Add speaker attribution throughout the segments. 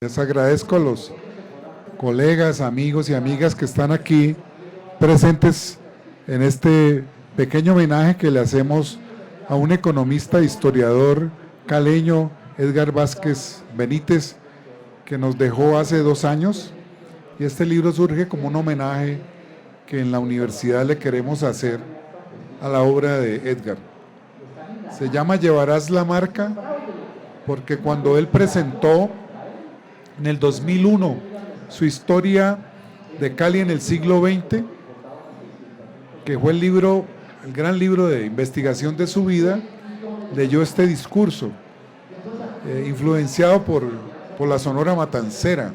Speaker 1: Les agradezco a los colegas, amigos y amigas que están aquí presentes en este pequeño homenaje que le hacemos a un economista, historiador caleño, Edgar Vázquez Benítez, que nos dejó hace 2 años. Y este libro surge como un homenaje que en la universidad le queremos hacer a la obra de Edgar. Se llama Llevarás la marca porque cuando él presentó en el 2001 su historia de Cali en el siglo XX, que fue el gran libro de investigación de su vida, leyó este discurso, influenciado por la Sonora Matancera,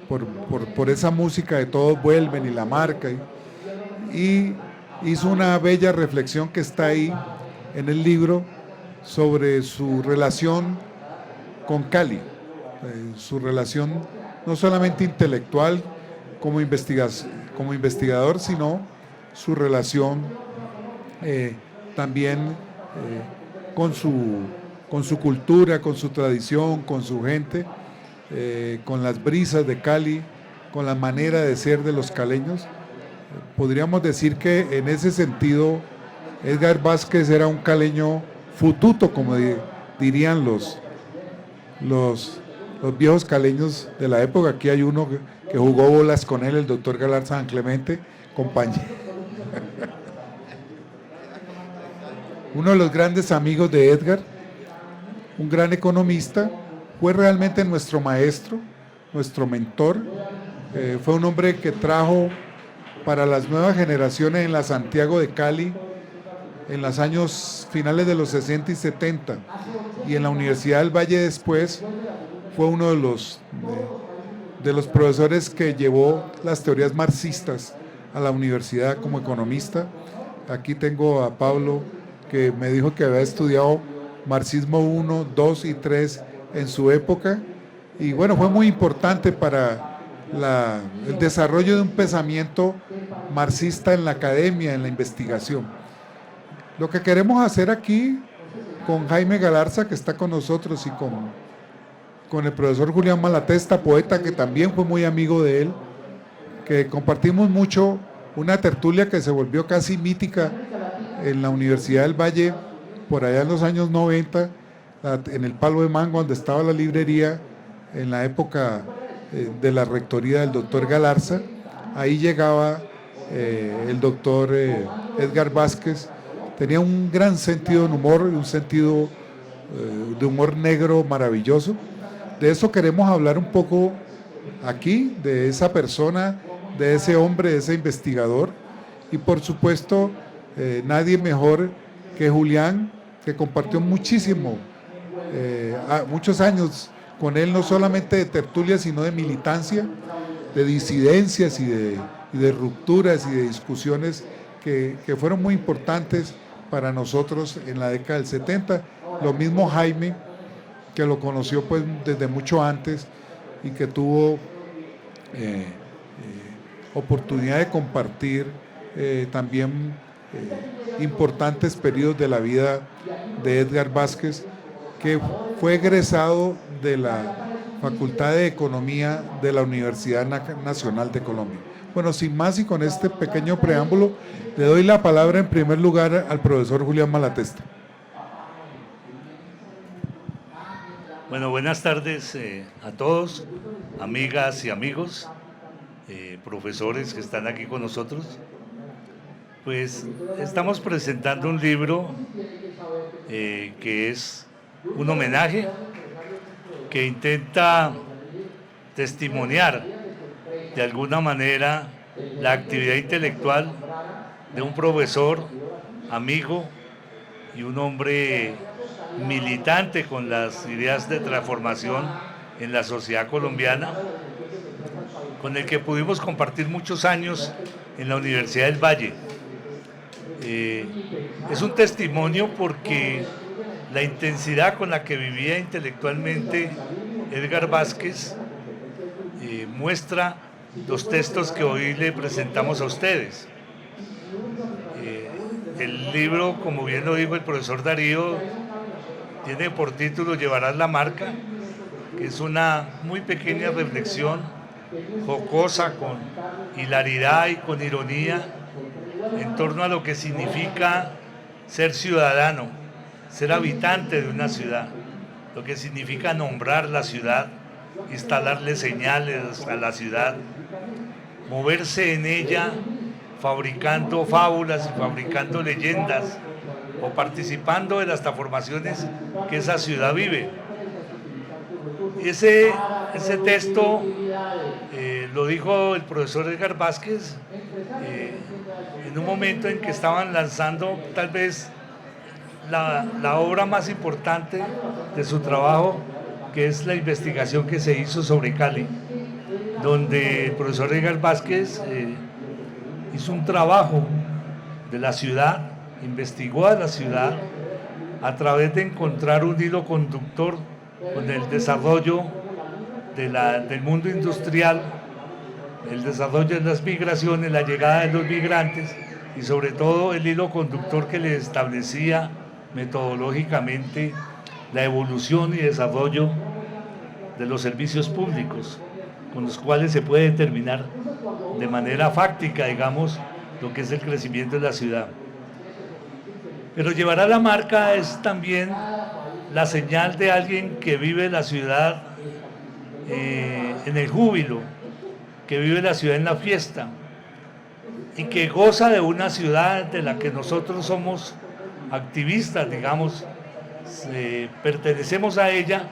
Speaker 1: por esa música de Todos Vuelven y la marca, y hizo una bella reflexión que está ahí en el libro sobre su relación con Cali, su relación no solamente intelectual como investigador, sino su relación también con su cultura, con su tradición, con su gente, con las brisas de Cali, con la manera de ser de los caleños. Podríamos decir que en ese sentido Edgar Vázquez era un caleño fututo, como dirían los viejos caleños de la época. Aquí hay uno que jugó bolas con él, el doctor Galarza San Clemente, compañero. Uno de los grandes amigos de Edgar, un gran economista, fue realmente nuestro maestro, nuestro mentor. Fue un hombre que trajo para las nuevas generaciones en la Santiago de Cali, en los años finales de los 60 y 70, y en la Universidad del Valle después, fue uno de los profesores que llevó las teorías marxistas a la universidad como economista. Aquí tengo a Pablo, que me dijo que había estudiado marxismo 1, 2 y 3 en su época, y bueno, fue muy importante para el desarrollo de un pensamiento marxista en la academia, en la investigación. Lo que queremos hacer aquí con Jaime Galarza, que está con nosotros, y con el profesor Julián Malatesta, poeta que también fue muy amigo de él, que compartimos mucho una tertulia que se volvió casi mítica en la Universidad del Valle, por allá en los años 90, en el Palo de Mango, donde estaba la librería, en la época de la rectoría del doctor Galarza. Ahí llegaba el doctor Edgar Vázquez. Tenía un gran sentido de humor, un sentido de humor negro maravilloso. De eso queremos hablar un poco aquí, de esa persona, de ese hombre, de ese investigador. Y por supuesto, nadie mejor que Julián, que compartió muchísimo, muchos años con él, no solamente de tertulia, sino de militancia, de disidencias y de rupturas y de discusiones que fueron muy importantes para nosotros en la década del 70. Lo mismo Jaime, que lo conoció pues desde mucho antes y que tuvo oportunidad de compartir también importantes periodos de la vida de Edgar Vázquez, que fue egresado de la Facultad de Economía de la Universidad Nacional de Colombia. Bueno, sin más y con este pequeño preámbulo, le doy la palabra en primer lugar al profesor Julián Malatesta.
Speaker 2: Bueno, buenas tardes a todos, amigas y amigos, profesores que están aquí con nosotros. Pues estamos presentando un libro que es un homenaje que intenta testimoniar de alguna manera la actividad intelectual de un profesor, amigo y un hombre militante con las ideas de transformación en la sociedad colombiana, con el que pudimos compartir muchos años en la Universidad del Valle. Es un testimonio porque la intensidad con la que vivía intelectualmente Edgar Vázquez muestra los textos que hoy le presentamos a ustedes. El libro, como bien lo dijo el profesor Darío, tiene por título Llevarás la marca, que es una muy pequeña reflexión, jocosa, con hilaridad y con ironía, en torno a lo que significa ser ciudadano, ser habitante de una ciudad, lo que significa nombrar la ciudad, instalarle señales a la ciudad, moverse en ella fabricando fábulas y fabricando leyendas o participando de las transformaciones que esa ciudad vive. Ese texto lo dijo el profesor Edgar Vázquez en un momento en que estaban lanzando tal vez la obra más importante de su trabajo, que es la investigación que se hizo sobre Cali, donde el profesor Edgar Vázquez hizo un trabajo de la ciudad, investigó a la ciudad a través de encontrar un hilo conductor con el desarrollo del mundo industrial, el desarrollo de las migraciones, la llegada de los migrantes y sobre todo el hilo conductor que le establecía metodológicamente la evolución y desarrollo de los servicios públicos, con los cuales se puede determinar de manera fáctica, digamos, lo que es el crecimiento de la ciudad. Pero llevar a la marca es también la señal de alguien que vive la ciudad en el júbilo, que vive la ciudad en la fiesta y que goza de una ciudad de la que nosotros somos activistas, digamos, pertenecemos a ella,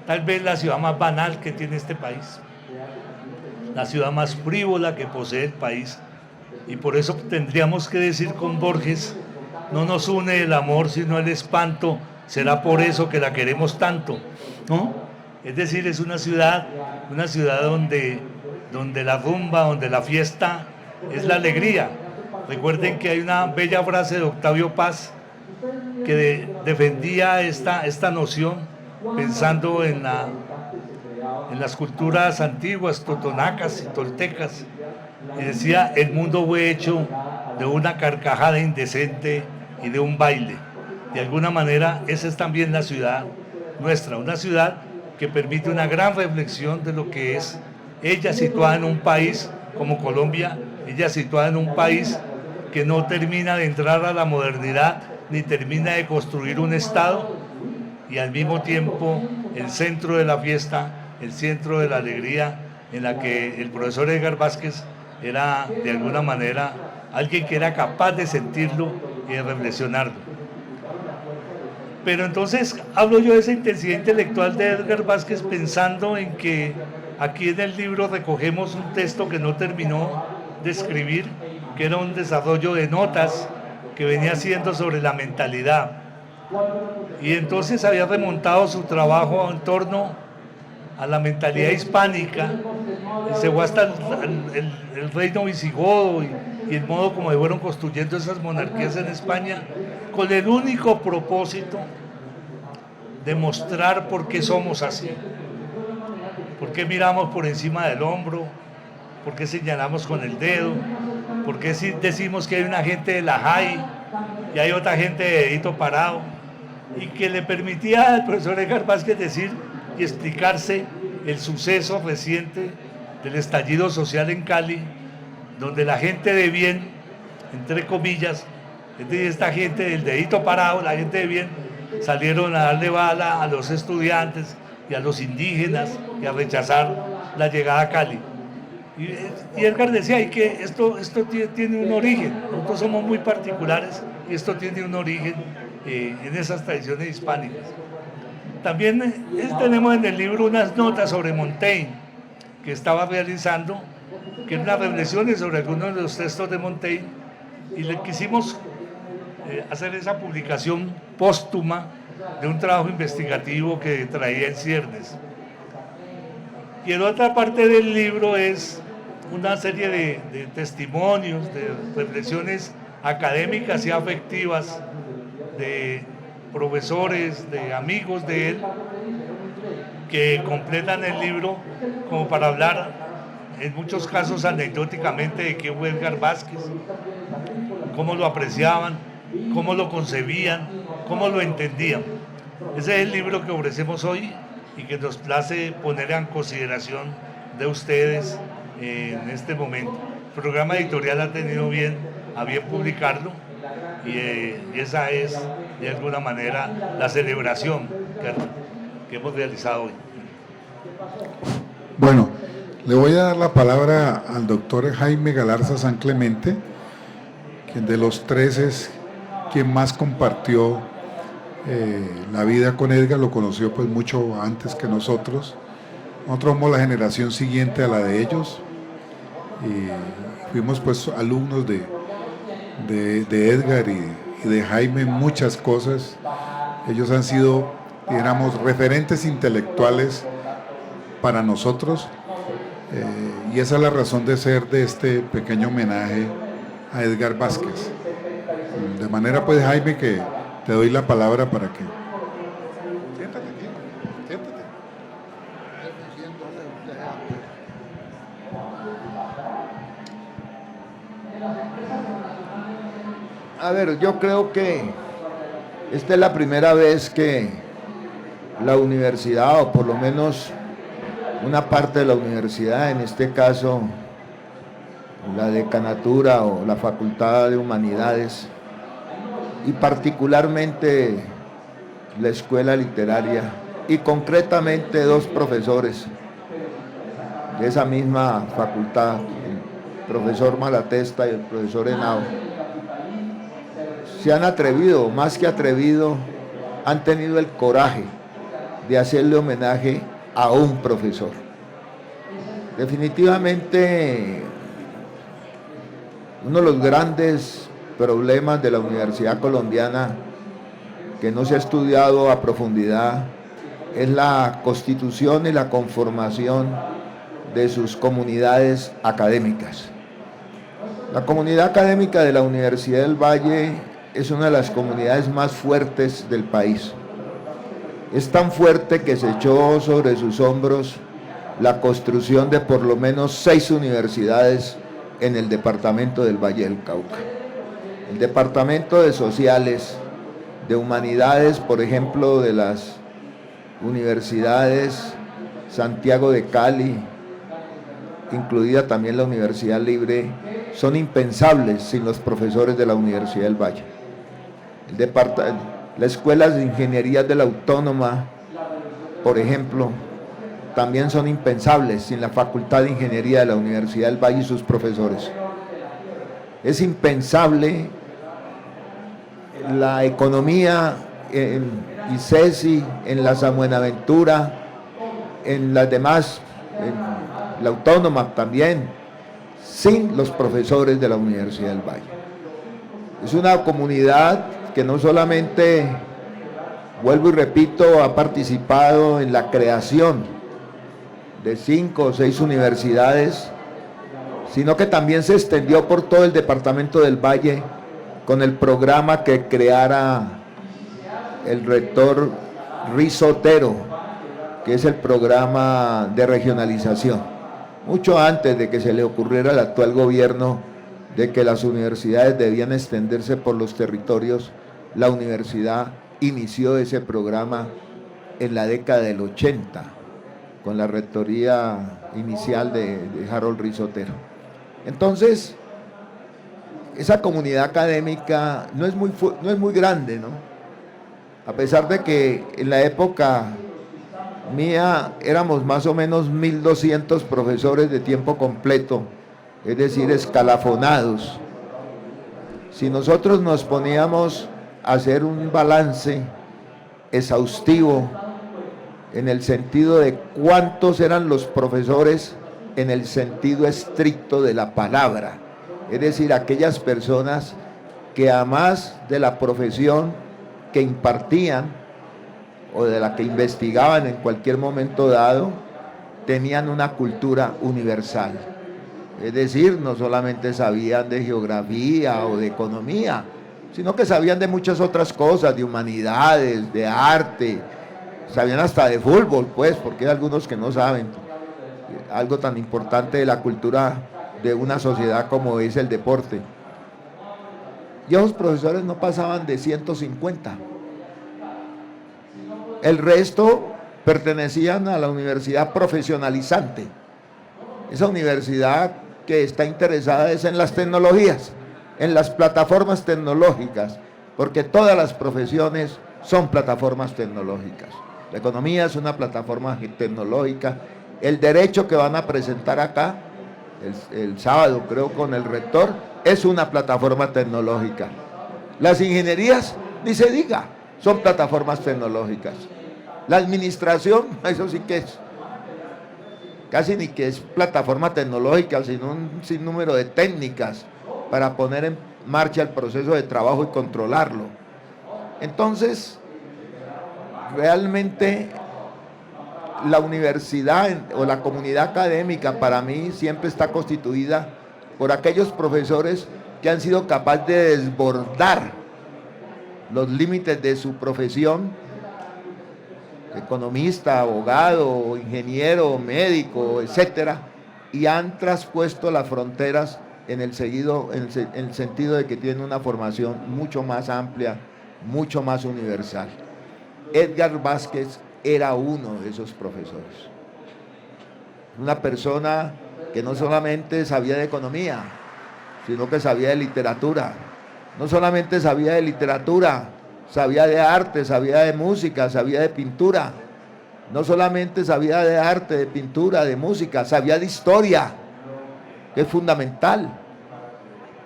Speaker 2: tal vez la ciudad más banal que tiene este país, la ciudad más frívola que posee el país, y por eso tendríamos que decir con Borges: no nos une el amor sino el espanto, será por eso que la queremos tanto, ¿no? Es decir, es una ciudad donde la rumba, donde la fiesta es la alegría. Recuerden que hay una bella frase de Octavio Paz que defendía esta noción pensando en las culturas antiguas, totonacas y toltecas, y decía: el mundo fue hecho de una carcajada indecente y de un baile. De alguna manera esa es también la ciudad nuestra, una ciudad que permite una gran reflexión de lo que es ella, situada en un país como Colombia, ella situada en un país que no termina de entrar a la modernidad ni termina de construir un Estado, y al mismo tiempo el centro de la fiesta, el centro de la alegría, en la que el profesor Edgar Vázquez era de alguna manera alguien que era capaz de sentirlo y de reflexionarlo. Pero entonces hablo yo de esa intensidad intelectual de Edgar Vázquez pensando en que aquí en el libro recogemos un texto que no terminó de escribir, que era un desarrollo de notas que venía haciendo sobre la mentalidad. Y entonces había remontado su trabajo en torno a la mentalidad hispánica, se fue hasta el reino visigodo y el modo como se fueron construyendo esas monarquías en España, con el único propósito de mostrar por qué somos así, por qué miramos por encima del hombro, por qué señalamos con el dedo, por qué decimos que hay una gente de la JAI y hay otra gente de dedito parado, y que le permitía al profesor Edgar Vázquez decir y explicarse el suceso reciente del estallido social en Cali, donde la gente de bien, entre comillas, es decir, esta gente del dedito parado, la gente de bien, salieron a darle bala a los estudiantes y a los indígenas y a rechazar la llegada a Cali. Y Edgar decía ahí que esto tiene un origen, nosotros somos muy particulares y esto tiene un origen en esas tradiciones hispánicas. También tenemos en el libro unas notas sobre Montaigne que estaba realizando, que eran unas reflexiones sobre algunos de los textos de Montaigne, y le quisimos hacer esa publicación póstuma de un trabajo investigativo que traía en ciernes. Y en otra parte del libro es una serie de testimonios, de reflexiones académicas y afectivas de profesores, de amigos de él, que completan el libro como para hablar, en muchos casos anecdóticamente, de quién fue Edgar Vázquez, cómo lo apreciaban, cómo lo concebían, cómo lo entendían. Ese es el libro que ofrecemos hoy y que nos place poner en consideración de ustedes en este momento. El programa editorial ha tenido a bien publicarlo y esa es de alguna manera la celebración que hemos realizado hoy.
Speaker 1: Bueno, le voy a dar la palabra al doctor Jaime Galarza San Clemente, quien de los tres es quien más compartió la vida con Edgar, lo conoció pues mucho antes que nosotros. Nosotros somos la generación siguiente a la de ellos y fuimos pues alumnos de Edgar y de Jaime en muchas cosas. Ellos han sido, digamos, referentes intelectuales para nosotros y esa es la razón de ser de este pequeño homenaje a Edgar Vázquez. De manera pues, Jaime, que te doy la palabra para que... Siéntate aquí, siéntate.
Speaker 3: A ver, yo creo que esta es la primera vez que la universidad, o por lo menos una parte de la universidad, en este caso la decanatura o la Facultad de Humanidades, y particularmente la Escuela Literaria, y concretamente dos profesores de esa misma facultad, el profesor Malatesta y el profesor Henao, se han atrevido, más que atrevido, han tenido el coraje de hacerle homenaje a un profesor. Definitivamente, uno de los grandes problemas de la universidad colombiana que no se ha estudiado a profundidad es la constitución y la conformación de sus comunidades académicas. La comunidad académica de la Universidad del Valle es una de las comunidades más fuertes del país. Es tan fuerte que se echó sobre sus hombros la construcción de por lo menos 6 universidades en el departamento del Valle del Cauca. El departamento de sociales, de humanidades, por ejemplo, de las universidades Santiago de Cali, incluida también la Universidad Libre, son impensables sin los profesores de la Universidad del Valle. Las escuelas de ingeniería de la Autónoma, por ejemplo, también son impensables sin la Facultad de Ingeniería de la Universidad del Valle y sus profesores. Es impensable la economía en ICESI, en la San Buenaventura, en las demás, en la Autónoma también, sin los profesores de la Universidad del Valle. Es una comunidad que no solamente, vuelvo y repito, ha participado en la creación de 5 o 6 universidades, sino que también se extendió por todo el departamento del Valle con el programa que creara el rector Risotero, que es el programa de regionalización, mucho antes de que se le ocurriera al actual gobierno de que las universidades debían extenderse por los territorios. La universidad inició ese programa en la década del 80, con la rectoría inicial de Harold Risotero. Entonces, esa comunidad académica no es muy grande, ¿no? A pesar de que en la época mía éramos más o menos 1.200 profesores de tiempo completo, es decir, escalafonados. Si nosotros nos poníamos a hacer un balance exhaustivo en el sentido de cuántos eran los profesores en el sentido estricto de la palabra, es decir, aquellas personas que además de la profesión que impartían o de la que investigaban en cualquier momento dado, tenían una cultura universal. Es decir, no solamente sabían de geografía o de economía, sino que sabían de muchas otras cosas, de humanidades, de arte, sabían hasta de fútbol, pues, porque hay algunos que no saben algo tan importante de la cultura de una sociedad como es el deporte. Y esos profesores no pasaban de 150. El resto pertenecían a la universidad profesionalizante. Esa universidad que está interesada es en las tecnologías, en las plataformas tecnológicas, porque todas las profesiones son plataformas tecnológicas. La economía es una plataforma tecnológica. El derecho que van a presentar acá, el sábado creo con el rector, es una plataforma tecnológica. Las ingenierías, ni se diga, son plataformas tecnológicas. La administración, eso sí que es, casi ni que es plataforma tecnológica, sino un sinnúmero de técnicas para poner en marcha el proceso de trabajo y controlarlo. Entonces, realmente la universidad o la comunidad académica para mí siempre está constituida por aquellos profesores que han sido capaces de desbordar los límites de su profesión, economista, abogado, ingeniero, médico, etcétera, y han traspuesto las fronteras en el sentido de que tienen una formación mucho más amplia, mucho más universal. Edgar Vázquez era uno de esos profesores. Una persona que no solamente sabía de economía, sino que sabía de literatura. No solamente sabía de literatura, sabía de arte, sabía de música, sabía de pintura. No solamente sabía de arte, de pintura, de música, sabía de historia, que es fundamental.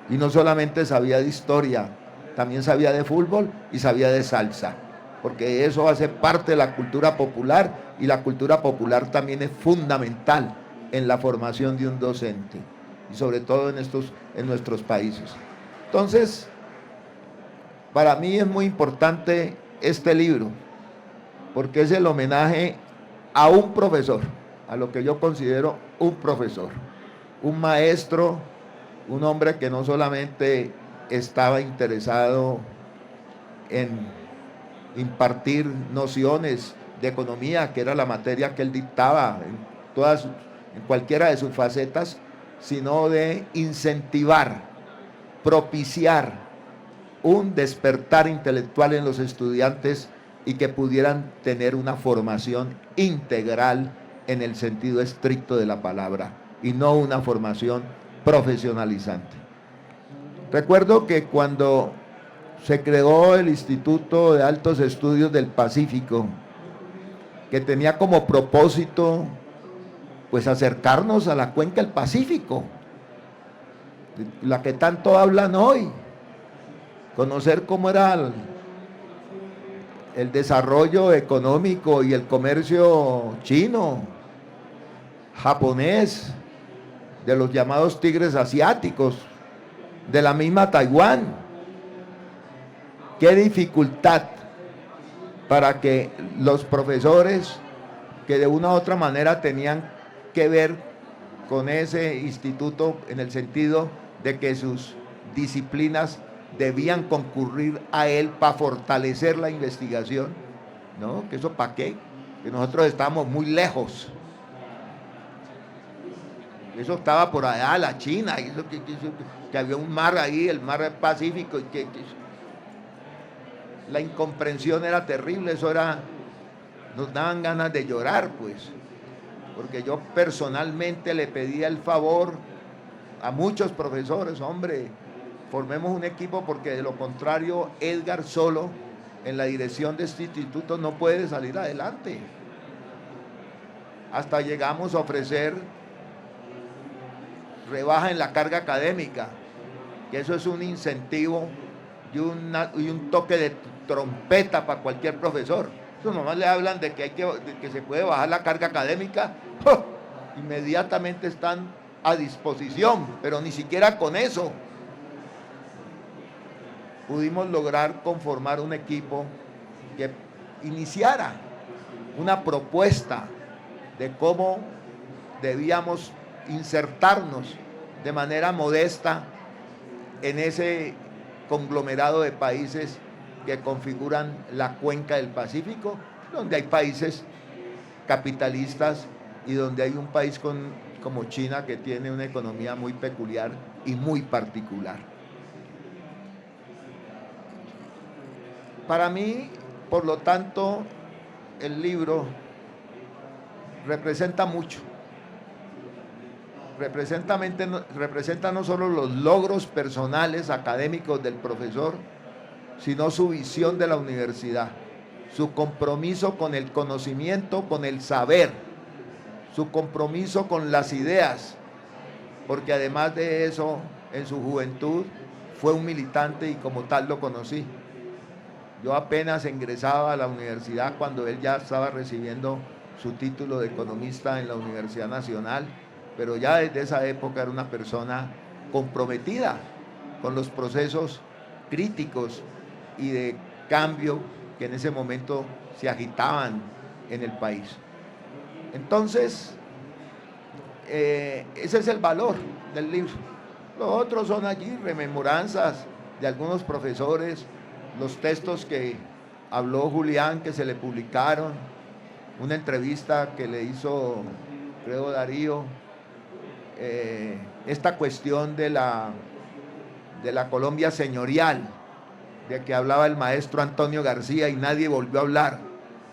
Speaker 3: Y no solamente sabía de historia, también sabía de fútbol y sabía de salsa, porque eso hace parte de la cultura popular, y la cultura popular también es fundamental en la formación de un docente, y sobre todo en nuestros países. Entonces, para mí es muy importante este libro, porque es el homenaje a un profesor, a lo que yo considero un profesor, un maestro, un hombre que no solamente estaba interesado en impartir nociones de economía, que era la materia que él dictaba en cualquiera de sus facetas, sino de incentivar, propiciar un despertar intelectual en los estudiantes y que pudieran tener una formación integral en el sentido estricto de la palabra y no una formación profesionalizante. Recuerdo que cuando se creó el Instituto de Altos Estudios del Pacífico, que tenía como propósito pues acercarnos a la cuenca del Pacífico, la que tanto hablan hoy, conocer cómo era el desarrollo económico y el comercio chino, japonés, de los llamados tigres asiáticos, de la misma Taiwán. Qué dificultad para que los profesores que de una u otra manera tenían que ver con ese instituto en el sentido de que sus disciplinas debían concurrir a él para fortalecer la investigación, ¿no? Que eso para qué, que nosotros estábamos muy lejos. Eso estaba por allá, la China, que había un mar ahí, el mar Pacífico, y que la incomprensión era terrible, nos daban ganas de llorar, pues, porque yo personalmente le pedía el favor a muchos profesores, hombre, formemos un equipo, porque de lo contrario Edgar solo en la dirección de este instituto no puede salir adelante. Hasta llegamos a ofrecer rebaja en la carga académica, que eso es un incentivo y un toque de trompeta para cualquier profesor. Eso nomás le hablan de que se puede bajar la carga académica, ¡oh!, inmediatamente están a disposición, pero ni siquiera con eso pudimos lograr conformar un equipo que iniciara una propuesta de cómo debíamos insertarnos de manera modesta en ese conglomerado de países que configuran la cuenca del Pacífico, donde hay países capitalistas y donde hay un país como China, que tiene una economía muy peculiar y muy particular. Para mí, por lo tanto, el libro representa mucho. Representa no solo los logros personales, académicos del profesor, sino su visión de la universidad, su compromiso con el conocimiento, con el saber, su compromiso con las ideas, porque además de eso, en su juventud fue un militante y como tal lo conocí. Yo apenas ingresaba a la universidad cuando él ya estaba recibiendo su título de economista en la Universidad Nacional, pero ya desde esa época era una persona comprometida con los procesos críticos y de cambio que en ese momento se agitaban en el país. Entonces, ese es el valor del libro. Los otros son allí rememoranzas de algunos profesores, los textos que habló Julián, que se le publicaron, una entrevista que le hizo, creo, Darío, esta cuestión de la Colombia señorial, de que hablaba el maestro Antonio García y nadie volvió a hablar.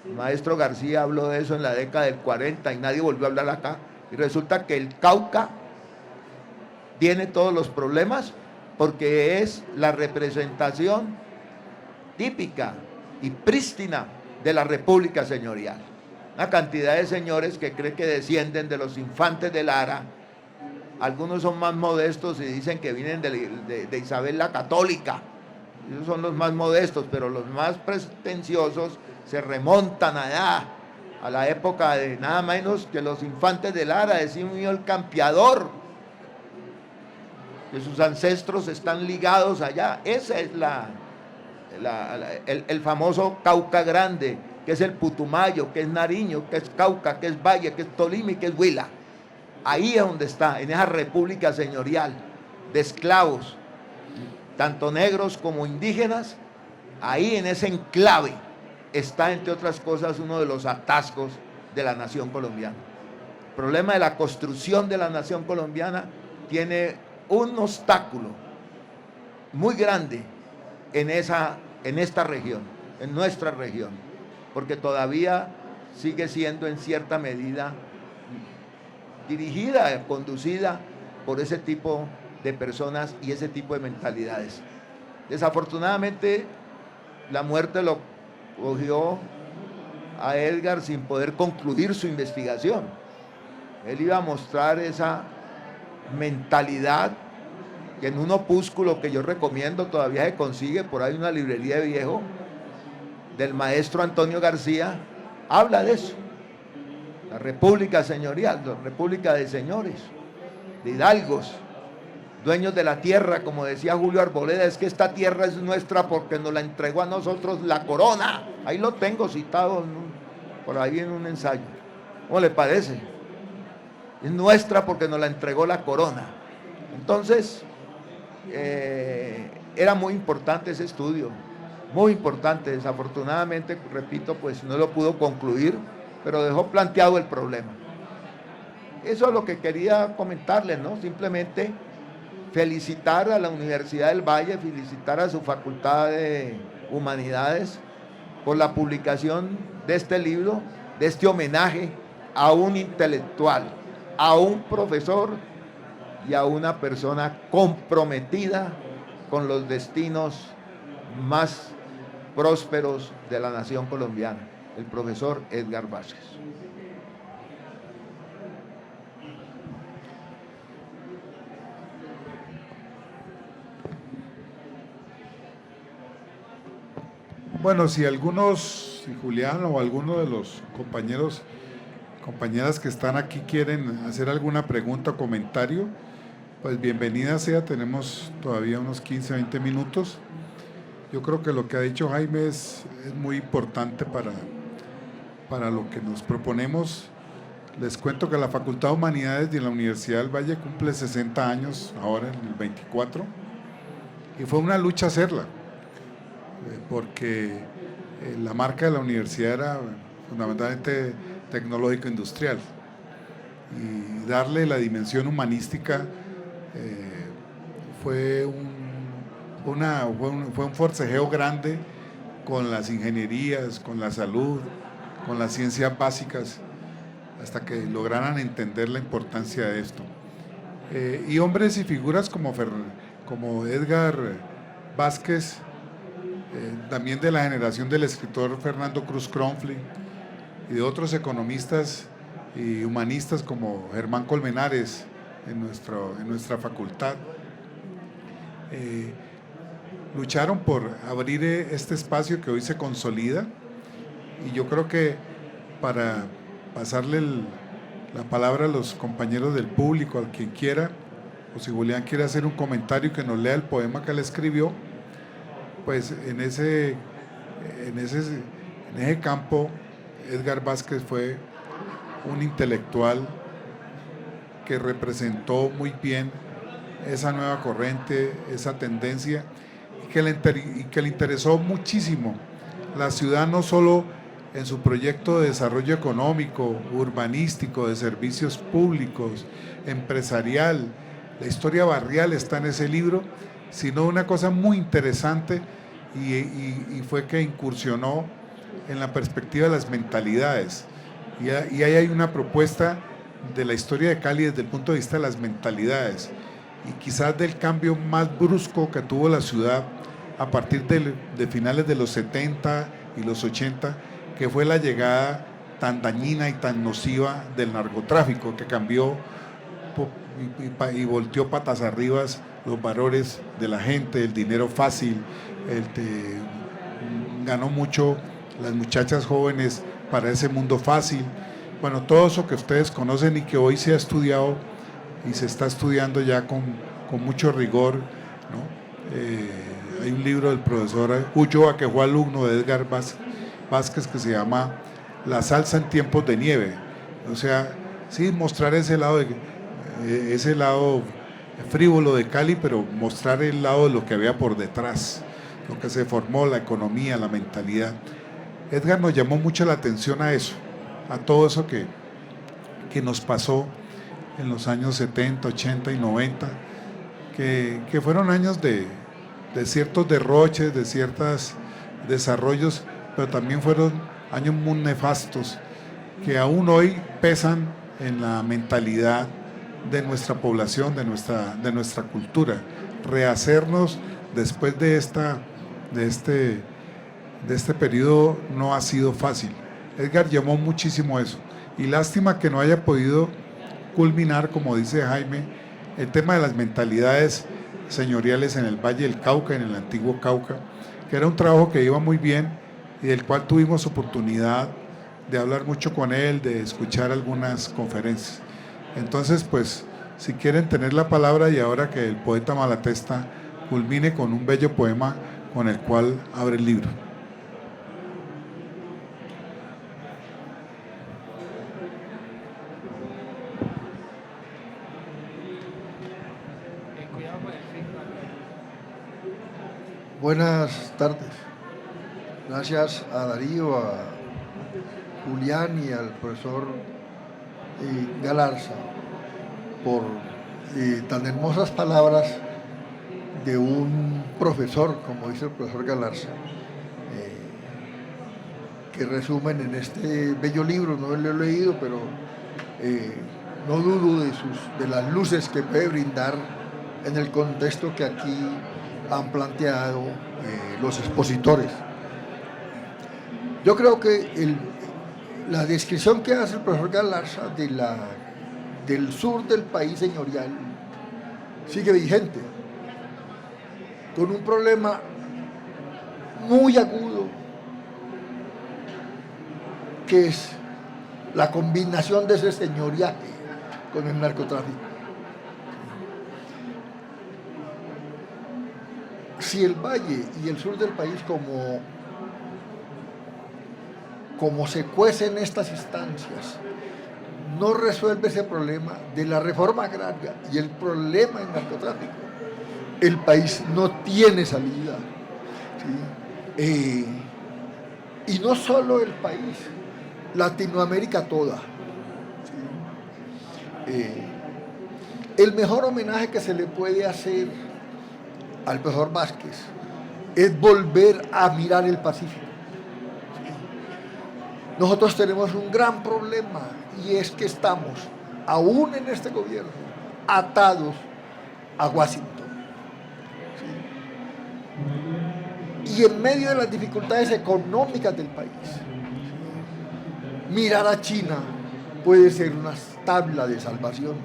Speaker 3: El maestro García habló de eso en la década del 40 y nadie volvió a hablar acá. Y resulta que el Cauca tiene todos los problemas porque es la representación típica y prístina de la República señorial. Una cantidad de señores que creen que descienden de los infantes de Lara. Algunos son más modestos y dicen que vienen de Isabel la Católica. Esos son los más modestos, pero los más pretenciosos se remontan allá a la época de nada menos que los infantes de Lara, de Simio el Campeador, que sus ancestros están ligados allá. Ese es el famoso Cauca Grande, que es el Putumayo, que es Nariño, que es Cauca, que es Valle, que es Tolima y que es Huila. Ahí es donde está, en esa república señorial de esclavos, tanto negros como indígenas. Ahí en ese enclave está, entre otras cosas, uno de los atascos de la nación colombiana. El problema de la construcción de la nación colombiana tiene un obstáculo muy grande en esta región, en nuestra región, porque todavía sigue siendo en cierta medida dirigida, conducida por ese tipo de personas y ese tipo de mentalidades. Desafortunadamente, la muerte lo cogió a Edgar sin poder concluir su investigación. Él iba a mostrar esa mentalidad que en un opúsculo que yo recomiendo, todavía se consigue por ahí, una librería de viejo, del maestro Antonio García, habla de eso. La república señorial, la república de señores, de hidalgos, dueños de la tierra, como decía Julio Arboleda, es que esta tierra es nuestra porque nos la entregó a nosotros la corona. Ahí lo tengo citado por ahí en un ensayo. ¿Cómo le parece? Es nuestra porque nos la entregó la corona. Entonces, era muy importante ese estudio, muy importante. Desafortunadamente, repito, pues no lo pudo concluir, pero dejó planteado el problema. Eso es lo que quería comentarles, ¿no? Simplemente felicitar a la Universidad del Valle, felicitar a su Facultad de Humanidades por la publicación de este libro, de este homenaje a un intelectual, a un profesor y a una persona comprometida con los destinos más prósperos de la nación colombiana, el profesor Edgar Vázquez.
Speaker 1: Bueno, si Julián o alguno de los compañeras que están aquí quieren hacer alguna pregunta o comentario, pues bienvenida sea. Tenemos todavía unos 15, 20 minutos. Yo creo que lo que ha dicho Jaime es muy importante para lo que nos proponemos. Les cuento que la Facultad de Humanidades de la Universidad del Valle cumple 60 años ahora, en el 24, y fue una lucha hacerla, porque la marca de la universidad era fundamentalmente tecnológico-industrial, y darle la dimensión humanística fue un forcejeo grande con las ingenierías, con la salud, con las ciencias básicas. hasta que lograran entender la importancia de esto. Y hombres y figuras como Edgar Vázquez, también de la generación del escritor Fernando Cruz Cronfli, y de otros economistas y humanistas como Germán Colmenares en nuestra facultad, lucharon por abrir este espacio que hoy se consolida. Y yo creo que para pasarle la palabra a los compañeros del público, a quien quiera, o si Julián quiere hacer un comentario que nos lea el poema que él escribió, pues en ese campo Edgar Vázquez fue un intelectual que representó muy bien esa nueva corriente, esa tendencia, y que le interesó muchísimo la ciudad, no solo en su proyecto de desarrollo económico, urbanístico, de servicios públicos, empresarial. La historia barrial está en ese libro, sino una cosa muy interesante, y fue que incursionó en la perspectiva de las mentalidades. Y ahí hay una propuesta de la historia de Cali desde el punto de vista de las mentalidades, y quizás del cambio más brusco que tuvo la ciudad a partir de finales de los 70 y los 80, que fue la llegada tan dañina y tan nociva del narcotráfico, que cambió y volteó patas arriba los valores de la gente, el dinero fácil, ganó mucho las muchachas jóvenes para ese mundo fácil. Bueno, todo eso que ustedes conocen y que hoy se ha estudiado y se está estudiando ya con mucho rigor, ¿no? Hay un libro del profesor Ulloa, que fue alumno de Edgar Vázquez, que se llama La salsa en tiempos de nieve. O sea, sí, mostrar ese lado frívolo de Cali, pero mostrar el lado de lo que había por detrás, lo que se formó, la economía, la mentalidad. Edgar nos llamó mucho la atención a eso, a todo eso que nos pasó en los años 70, 80 y 90, que fueron años de ciertos derroches, de ciertos desarrollos, pero también fueron años muy nefastos, que aún hoy pesan en la mentalidad de nuestra población, de nuestra cultura. Rehacernos después de este periodo no ha sido fácil. Edgar llamó muchísimo eso, y lástima que no haya podido culminar, como dice Jaime, el tema de las mentalidades señoriales en el Valle del Cauca, en el antiguo Cauca, que era un trabajo que iba muy bien y del cual tuvimos oportunidad de hablar mucho con él, de escuchar algunas conferencias. Entonces, pues, si quieren tener la palabra, y ahora que el poeta Malatesta culmine con un bello poema con el cual abre el libro.
Speaker 4: Buenas tardes. Gracias a Darío, a Julián y al profesor Galarza por tan hermosas palabras de un profesor, como dice el profesor Galarza, que resumen en este bello libro. No lo he leído, pero no dudo de las luces que puede brindar en el contexto que aquí han planteado los expositores. Yo creo que la descripción que hace el profesor Galarza del sur del país señorial sigue vigente, con un problema muy agudo, que es la combinación de ese señoriaje con el narcotráfico. Si el valle y el sur del país, como se cuecen estas instancias, no resuelve ese problema de la reforma agraria y el problema del narcotráfico, el país no tiene salida, ¿sí? Y no solo el país, Latinoamérica toda, ¿sí? El mejor homenaje que se le puede hacer al profesor Vázquez es volver a mirar el Pacífico. nosotros tenemos un gran problema y es que estamos, aún en este gobierno, atados a Washington. ¿Sí? Y en medio de las dificultades económicas del país, mirar a China puede ser una tabla de salvación.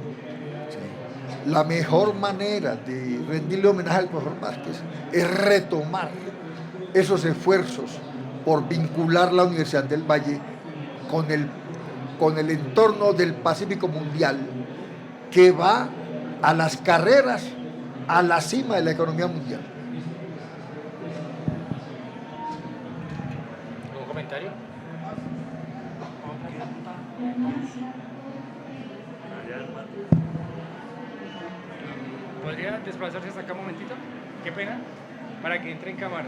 Speaker 4: ¿Sí? La mejor manera de rendirle homenaje al profesor Vázquez es retomar esos esfuerzos por vincular la Universidad del Valle con el entorno del Pacífico Mundial, que va a las carreras, a la cima de la economía mundial.
Speaker 5: ¿Algún comentario? ¿Podría desplazarse hasta acá un momentito? Qué pena, para que entre en cámara.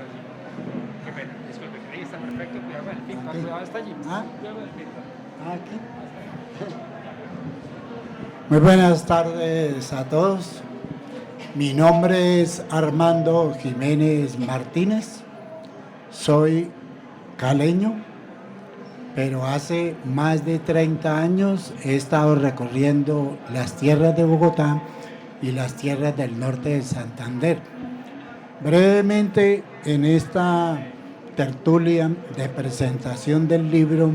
Speaker 5: Qué pena, disculpe. Ahí está perfecto, cuidado con el pinto. Cuidado, está allí. Cuidado con el pinto.
Speaker 6: Aquí. Muy buenas tardes a todos. Mi nombre es Armando Jiménez Martínez. Soy caleño, pero hace más de 30 años he estado recorriendo las tierras de Bogotá y las tierras del norte de Santander. Brevemente, en esta tertulia de presentación del libro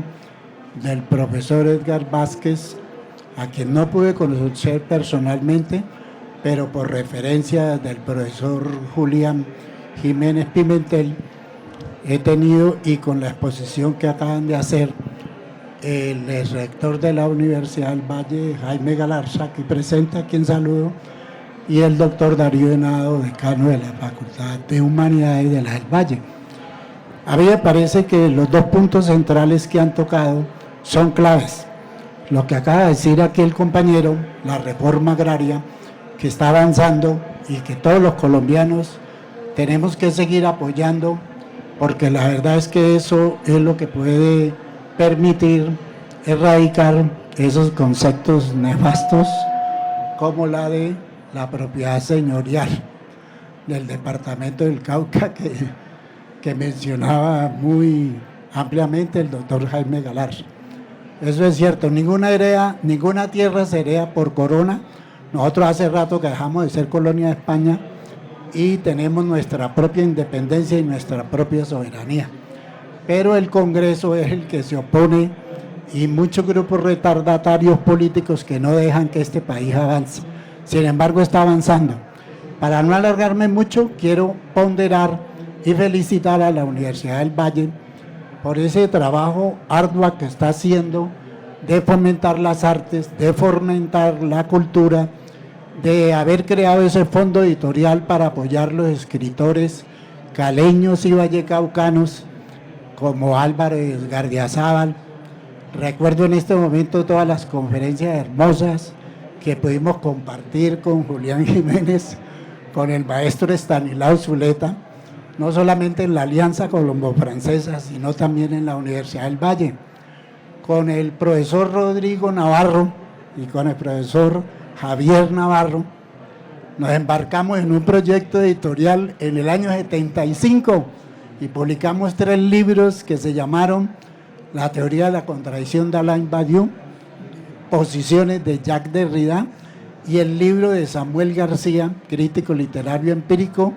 Speaker 6: del profesor Edgar Vázquez, a quien no pude conocer personalmente, pero por referencia del profesor Julián Jiménez Pimentel, he tenido, y con la exposición que acaban de hacer el rector de la Universidad del Valle, Jaime Galarza, aquí presente, a quien saludo, y el doctor Darío Henao, decano de la Facultad de Humanidades de la del Valle. A mí me parece que los dos puntos centrales que han tocado son claves. Lo que acaba de decir aquí el compañero, la reforma agraria, que está avanzando y que todos los colombianos tenemos que seguir apoyando, porque la verdad es que eso es lo que puede permitir erradicar esos conceptos nefastos como la de la propiedad señorial del departamento del Cauca que mencionaba muy ampliamente el doctor Jaime Galarza. Eso es cierto, ninguna tierra se hereda por corona. Nosotros hace rato que dejamos de ser colonia de España y tenemos nuestra propia independencia y nuestra propia soberanía. Pero el Congreso es el que se opone y muchos grupos retardatarios políticos que no dejan que este país avance. Sin embargo, está avanzando. Para no alargarme mucho, quiero ponderar y felicitar a la Universidad del Valle por ese trabajo arduo que está haciendo de fomentar las artes, de fomentar la cultura, de haber creado ese fondo editorial para apoyar los escritores caleños y vallecaucanos como Álvaro Gardiazabal. Recuerdo en este momento todas las conferencias hermosas que pudimos compartir con Julián Jiménez, con el maestro Estanislao Zuleta, no solamente en la Alianza Colombo-Francesa, sino también en la Universidad del Valle, con el profesor Rodrigo Navarro y con el profesor Javier Navarro. Nos embarcamos en un proyecto editorial en el año 75 y publicamos 3 libros que se llamaron La teoría de la contradicción de Alain Badiou, Posiciones de Jacques Derrida, y el libro de Samuel García, crítico literario empírico,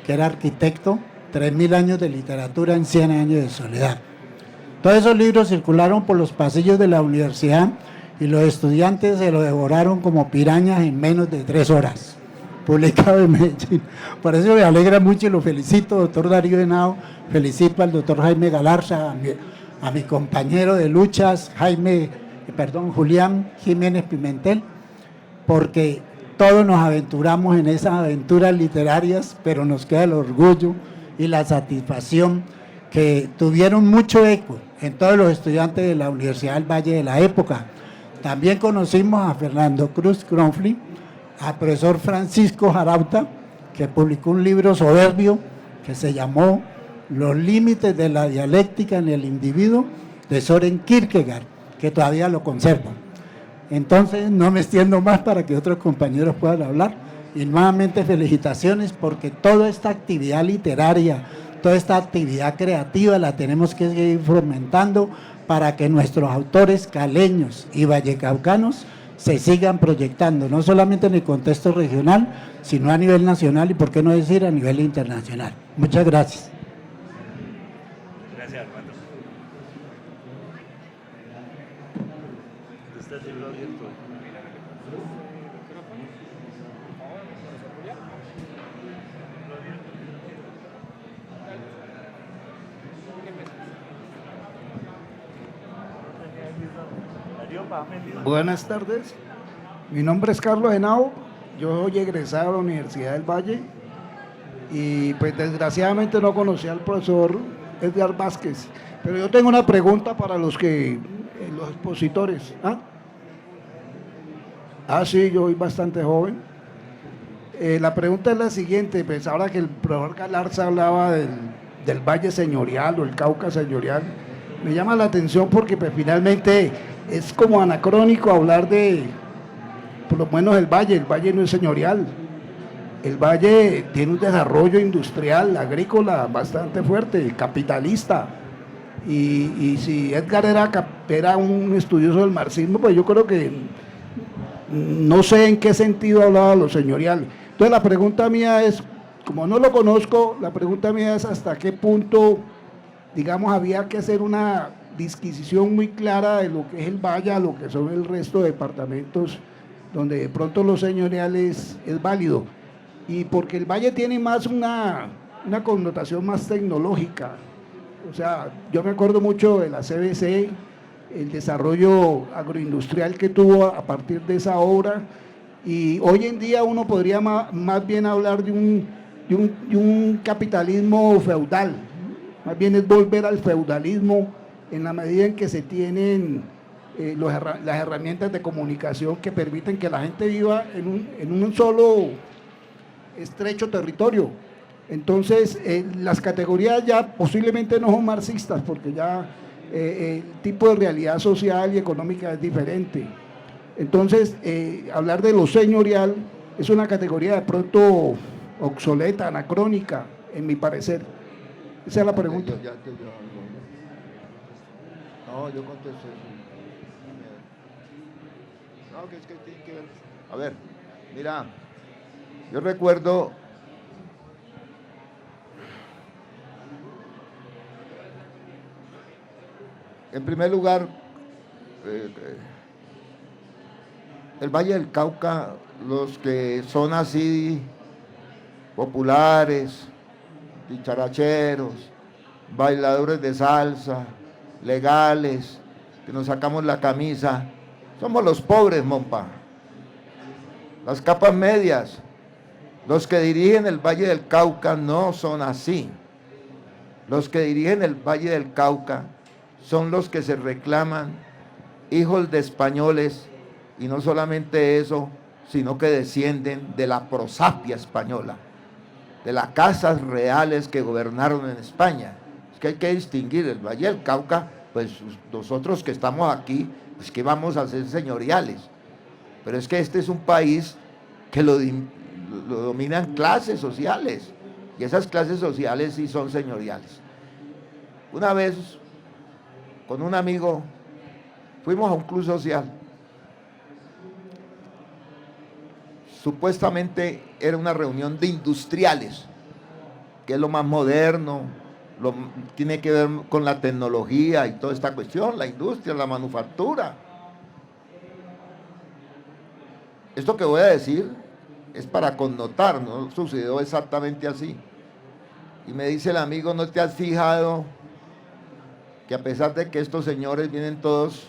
Speaker 6: que era arquitecto, 3000 años de literatura en 100 años de soledad. Todos esos libros circularon por los pasillos de la universidad y los estudiantes se lo devoraron como pirañas en menos de 3 horas, publicado en Medellín. Por eso me alegra mucho y lo felicito, doctor Darío Henao, felicito al doctor Jaime Galarza, a mi compañero de luchas, Julián Jiménez Pimentel, porque todos nos aventuramos en esas aventuras literarias, pero nos queda el orgullo y la satisfacción que tuvieron mucho eco en todos los estudiantes de la Universidad del Valle de la época. También conocimos a Fernando Cruz Cronfli, al profesor Francisco Jarauta, que publicó un libro soberbio que se llamó Los límites de la dialéctica en el individuo, de Søren Kierkegaard, que todavía lo conservo. Entonces no me extiendo más para que otros compañeros puedan hablar, y nuevamente felicitaciones, porque toda esta actividad literaria, toda esta actividad creativa la tenemos que seguir fomentando para que nuestros autores caleños y vallecaucanos se sigan proyectando, no solamente en el contexto regional, sino a nivel nacional y, por qué no decir, a nivel internacional. Muchas gracias.
Speaker 2: Gracias, Armando. Está el libro abierto.
Speaker 7: Buenas tardes, mi nombre es Carlos Henao, yo soy egresado de la Universidad del Valle y pues desgraciadamente no conocí al profesor Edgar Vázquez, pero yo tengo una pregunta para los expositores. Sí, yo soy bastante joven. La pregunta es la siguiente, pues ahora que el profesor Galarza hablaba del Valle Señorial o el Cauca Señorial, me llama la atención porque pues finalmente es como anacrónico hablar de, por lo menos el Valle no es señorial, el Valle tiene un desarrollo industrial, agrícola bastante fuerte, capitalista, y si Edgar era un estudioso del marxismo, pues yo creo que no sé en qué sentido hablaba lo señorial. Entonces la pregunta mía es, como no lo conozco, la pregunta mía es hasta qué punto, digamos, había que hacer una disquisición muy clara de lo que es el Valle, a lo que son el resto de departamentos, donde de pronto lo señorial es válido. Y porque el Valle tiene más una connotación más tecnológica. O sea, yo me acuerdo mucho de la CBC, el desarrollo agroindustrial que tuvo a partir de esa obra, y hoy en día uno podría más bien hablar de un capitalismo feudal, más bien es volver al feudalismo en la medida en que se tienen las herramientas de comunicación que permiten que la gente viva en un solo estrecho territorio. Entonces, las categorías ya posiblemente no son marxistas, porque ya el tipo de realidad social y económica es diferente. Entonces, hablar de lo señorial es una categoría de pronto obsoleta, anacrónica, en mi parecer. Esa es la pregunta.
Speaker 3: No, yo contesto. No, que es que tiene que ver. A ver, mira, yo recuerdo en primer lugar el Valle del Cauca, los que son así populares, dicharacheros, bailadores de salsa, legales, que nos sacamos la camisa, somos los pobres, mompa, las capas medias. Los que dirigen el Valle del Cauca no son así. Los que dirigen el Valle del Cauca son los que se reclaman hijos de españoles, y no solamente eso, sino que descienden de la prosapia española, de las casas reales que gobernaron en España. Es que hay que distinguir el Valle del Cauca, pues nosotros que estamos aquí, pues que vamos a ser señoriales, pero es que este es un país que lo dominan clases sociales, y esas clases sociales sí son señoriales. Una vez, con un amigo, fuimos a un club social. Supuestamente era una reunión de industriales, que es lo más moderno, tiene que ver con la tecnología y toda esta cuestión, la industria, la manufactura. Esto que voy a decir es para connotar, no sucedió exactamente así. Y me dice el amigo, ¿no te has fijado que a pesar de que estos señores vienen todos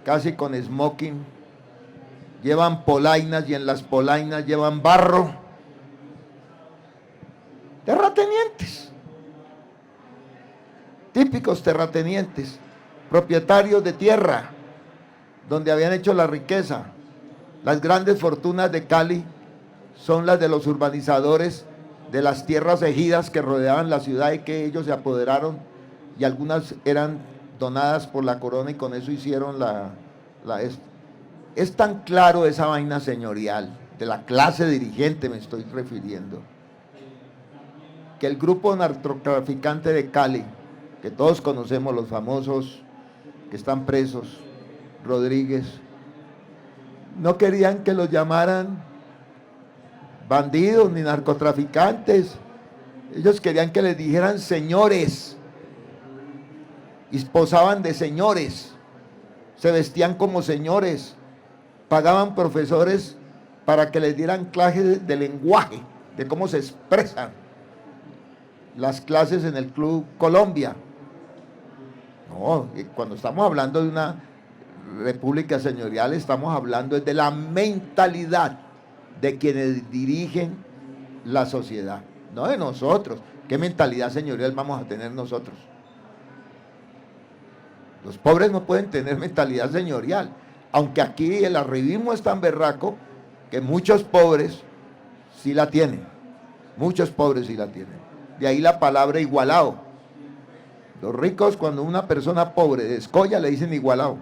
Speaker 3: casi con smoking, llevan polainas y en las polainas llevan barro? Terratenientes, típicos terratenientes, propietarios de tierra, donde habían hecho la riqueza. Las grandes fortunas de Cali son las de los urbanizadores de las tierras ejidas que rodeaban la ciudad y que ellos se apoderaron, y algunas eran donadas por la corona y con eso hicieron Es tan claro esa vaina señorial, de la clase dirigente me estoy refiriendo, que el grupo narcotraficante de Cali, que todos conocemos, los famosos que están presos, Rodríguez, no querían que los llamaran bandidos ni narcotraficantes. Ellos querían que les dijeran señores, y posaban de señores, se vestían como señores, pagaban profesores para que les dieran clases de lenguaje, de cómo se expresan las clases en el Club Colombia. No, cuando estamos hablando de una república señorial, estamos hablando de la mentalidad de quienes dirigen la sociedad, no de nosotros. ¿Qué mentalidad señorial vamos a tener nosotros? Los pobres no pueden tener mentalidad señorial, aunque aquí el arribismo es tan berraco que muchos pobres sí la tienen, muchos pobres sí la tienen. De ahí la palabra igualado. Los ricos, cuando una persona pobre descolla, le dicen igualado.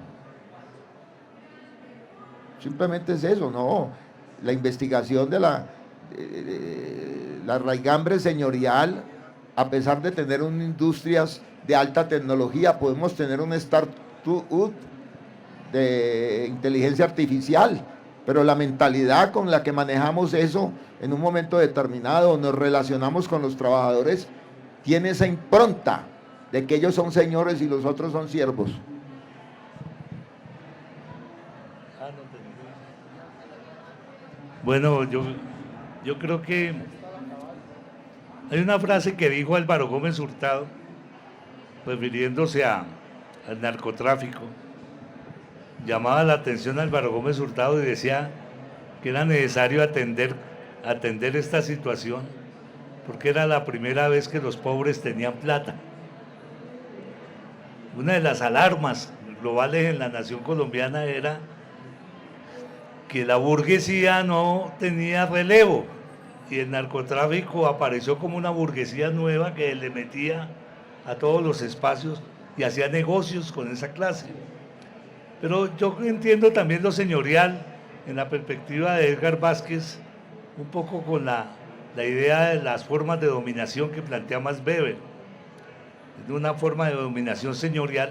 Speaker 3: Simplemente es eso, no. La investigación de la raigambre señorial, a pesar de tener unas industrias de alta tecnología, podemos tener un startup de inteligencia artificial, pero la mentalidad con la que manejamos eso en un momento determinado, nos relacionamos con los trabajadores, tiene esa impronta de que ellos son señores y los otros son siervos.
Speaker 2: Bueno, yo creo que hay una frase que dijo Álvaro Gómez Hurtado, refiriéndose al narcotráfico. Llamaba la atención a Álvaro Gómez Hurtado y decía que era necesario atender esta situación porque era la primera vez que los pobres tenían plata. Una de las alarmas globales en la nación colombiana era que la burguesía no tenía relevo y el narcotráfico apareció como una burguesía nueva que le metía a todos los espacios y hacía negocios con esa clase. Pero yo entiendo también lo señorial en la perspectiva de Edgar Vázquez, un poco con la idea de las formas de dominación que plantea Max Weber. Es una forma de dominación señorial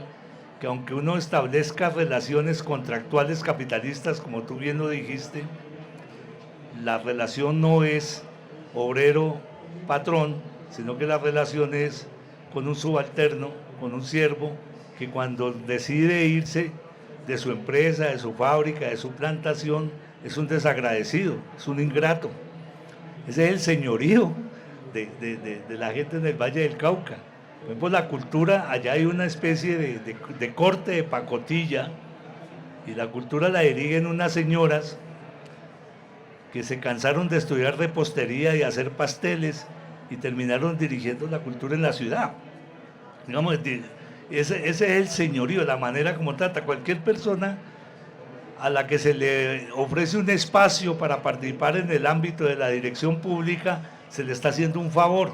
Speaker 2: que aunque uno establezca relaciones contractuales capitalistas, como tú bien lo dijiste, la relación no es obrero-patrón, sino que la relación es con un subalterno, con un siervo, que cuando decide irse de su empresa, de su fábrica, de su plantación, es un desagradecido, es un ingrato. Ese es el señorío de la gente en el Valle del Cauca. Por ejemplo, la cultura, allá hay una especie de corte de pacotilla, y la cultura la dirigen unas señoras que se cansaron de estudiar repostería y hacer pasteles y terminaron dirigiendo la cultura en la ciudad. Digamos, ese es el señorío, la manera como trata cualquier persona a la que se le ofrece un espacio para participar en el ámbito de la dirección pública, se le está haciendo un favor.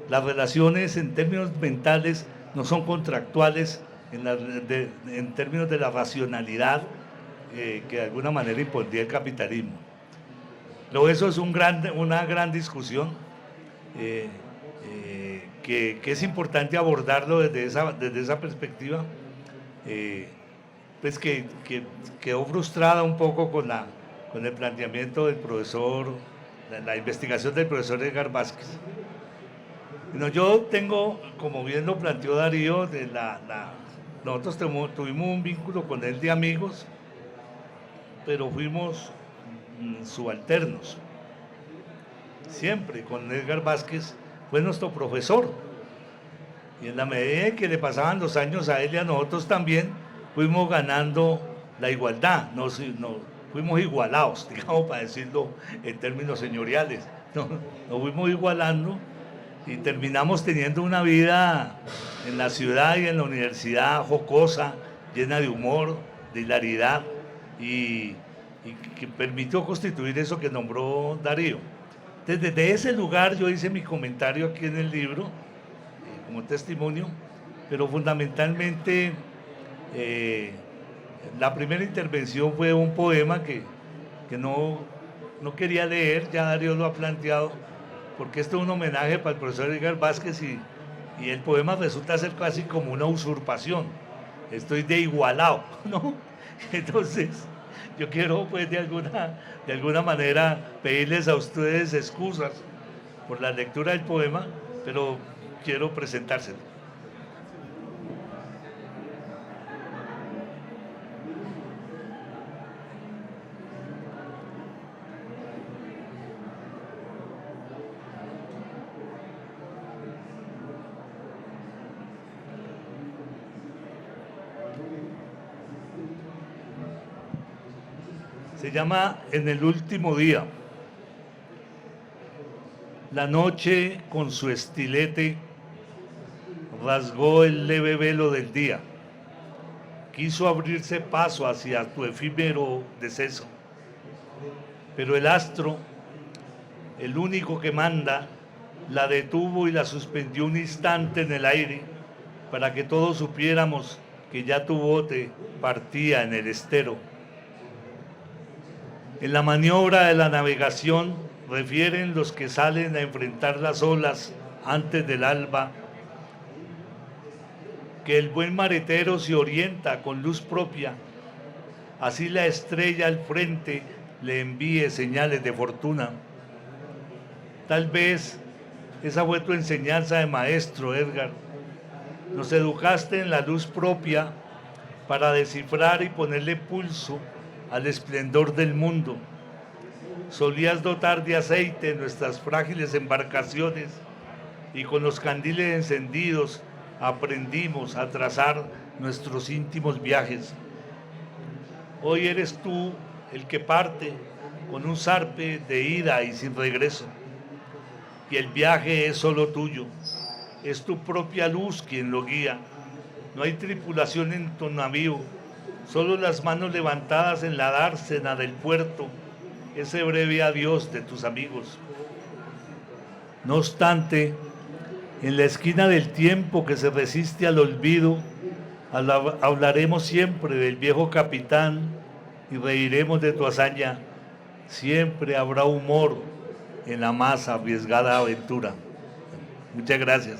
Speaker 2: Las relaciones en términos mentales no son contractuales en términos de la racionalidad que de alguna manera impondría el capitalismo. Luego eso es una gran discusión que es importante abordarlo desde esa perspectiva, pues que quedó frustrada un poco con el planteamiento del profesor, la investigación del profesor Edgar Vázquez. Bueno, yo tengo, como bien lo planteó Darío, nosotros tuvimos un vínculo con él de amigos, pero fuimos subalternos. Siempre con Edgar Vázquez fue nuestro profesor. Y en la medida en que le pasaban los años a él y a nosotros también, fuimos ganando la igualdad, nos fuimos igualados, digamos, para decirlo en términos señoriales. Nos fuimos igualando y terminamos teniendo una vida en la ciudad y en la universidad jocosa, llena de humor, de hilaridad, y que permitió constituir eso que nombró Darío. Desde ese lugar yo hice mi comentario aquí en el libro, como testimonio, pero fundamentalmente la primera intervención fue un poema que no quería leer, ya Darío lo ha planteado, porque esto es un homenaje para el profesor Edgar Vázquez y el poema resulta ser casi como una usurpación, estoy de igualado, ¿no? Entonces, yo quiero pues de alguna manera pedirles a ustedes excusas por la lectura del poema, pero quiero presentárselo. Se llama En el último día. La noche con su estilete rasgó el leve velo del día. Quiso abrirse paso hacia tu efímero deceso. Pero el astro, el único que manda, la detuvo y la suspendió un instante en el aire para que todos supiéramos que ya tu bote partía en el estero. En la maniobra de la navegación refieren los que salen a enfrentar las olas antes del alba, que el buen maretero se orienta con luz propia, así la estrella al frente le envíe señales de fortuna. Tal vez esa fue tu enseñanza de maestro, Edgar. Nos educaste en la luz propia para descifrar y ponerle pulso al esplendor del mundo. Solías dotar de aceite nuestras frágiles embarcaciones y con los candiles encendidos aprendimos a trazar nuestros íntimos viajes. Hoy eres tú el que parte con un zarpe de ida y sin regreso, y el viaje es solo tuyo, es tu propia luz quien lo guía. No hay tripulación en tu navío, solo las manos levantadas en la dársena del puerto, ese breve adiós de tus amigos. No obstante, en la esquina del tiempo que se resiste al olvido, hablaremos siempre del viejo capitán y reiremos de tu hazaña. Siempre habrá humor en la más arriesgada aventura. Muchas gracias.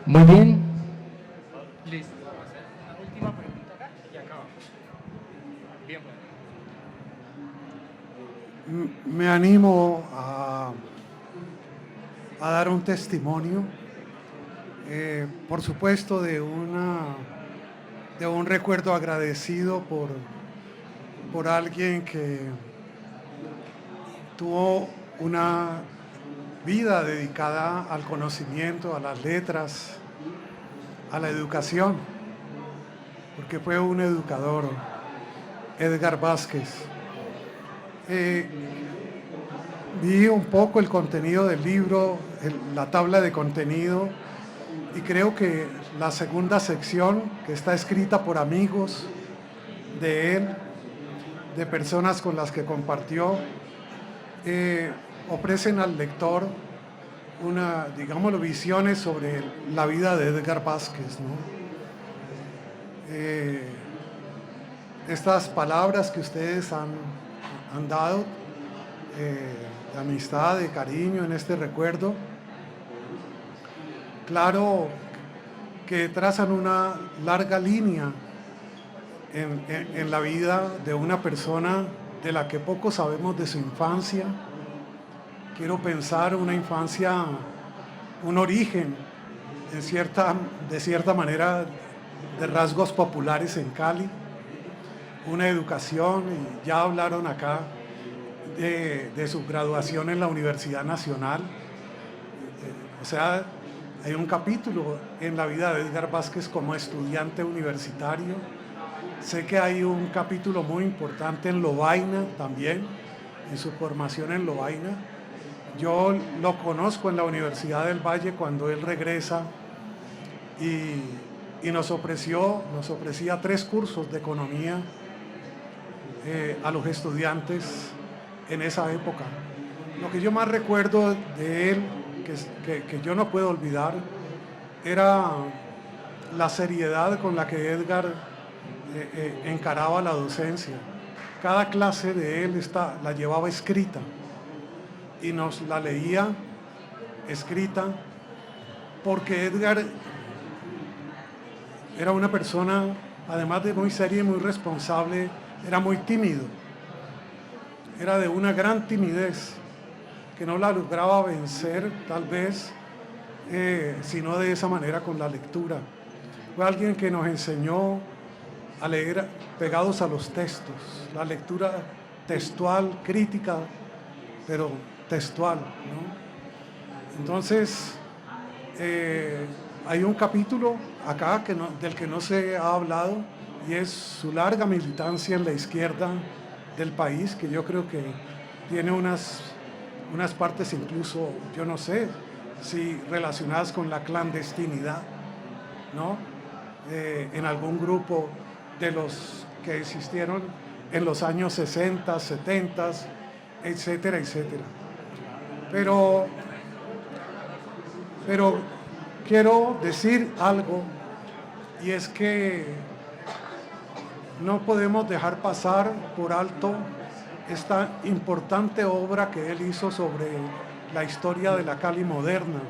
Speaker 5: Muy bien. Listo. Vamos a hacer una última pregunta acá y acabamos. Bien, bueno.
Speaker 8: Me animo a dar un testimonio, por supuesto, de un recuerdo agradecido por alguien que tuvo una vida dedicada al conocimiento, a las letras, a la educación, porque fue un educador, Edgar Vázquez. Vi un poco el contenido del libro, la tabla de contenido, y creo que la segunda sección, que está escrita por amigos de él, de personas con las que compartió, ofrecen al lector visiones sobre la vida de Edgar Vázquez, ¿no? Estas palabras que ustedes han dado, de amistad, de cariño en este recuerdo, claro que trazan una larga línea en la vida de una persona de la que poco sabemos de su infancia. Quiero pensar una infancia, un origen, de cierta manera, de rasgos populares en Cali, una educación, y ya hablaron acá de su graduación en la Universidad Nacional. O sea, hay un capítulo en la vida de Edgar Vázquez como estudiante universitario. Sé que hay un capítulo muy importante en Lovaina también, en su formación en Lovaina. Yo lo conozco en la Universidad del Valle cuando él regresa y nos ofrecía 3 cursos de economía a los estudiantes en esa época. Lo que yo más recuerdo de él, que yo no puedo olvidar, era la seriedad con la que Edgar encaraba la docencia. Cada clase de él la llevaba escrita. y nos la leía escrita, porque Edgar era una persona, además de muy seria y muy responsable, era muy tímido. Era de una gran timidez, que no la lograba vencer, tal vez, sino de esa manera con la lectura. Fue alguien que nos enseñó a leer pegados a los textos, la lectura textual, crítica, pero textual, ¿no? Entonces, hay un capítulo acá del que no se ha hablado, y es su larga militancia en la izquierda del país, que yo creo que tiene unas partes incluso, yo no sé, si relacionadas con la clandestinidad, ¿no? En algún grupo de los que existieron en los años 60, 70, etcétera, etcétera. Pero quiero decir algo, y es que no podemos dejar pasar por alto esta importante obra que él hizo sobre la historia de la Cali moderna.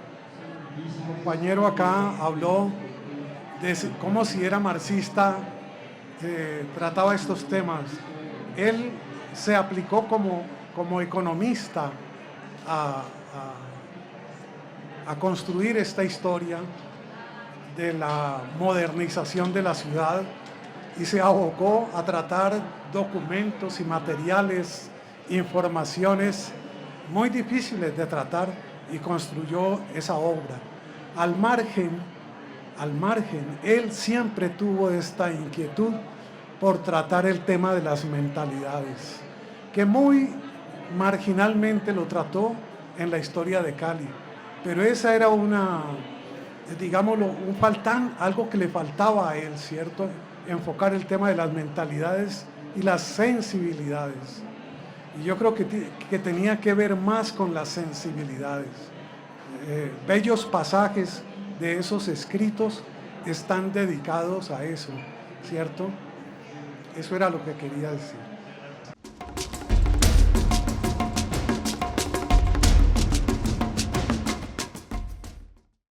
Speaker 8: Un compañero acá habló de cómo, si era marxista, trataba estos temas. Él se aplicó como economista a construir esta historia de la modernización de la ciudad, y se abocó a tratar documentos y materiales, informaciones muy difíciles de tratar, y construyó esa obra. Al margen, él siempre tuvo esta inquietud por tratar el tema de las mentalidades, que muy marginalmente lo trató en la historia de Cali, pero esa era digámoslo, algo que le faltaba a él, ¿cierto? Enfocar el tema de las mentalidades y las sensibilidades. Y yo creo que tenía que ver más con las sensibilidades. Bellos pasajes de esos escritos están dedicados a eso, ¿cierto? Eso era lo que quería decir.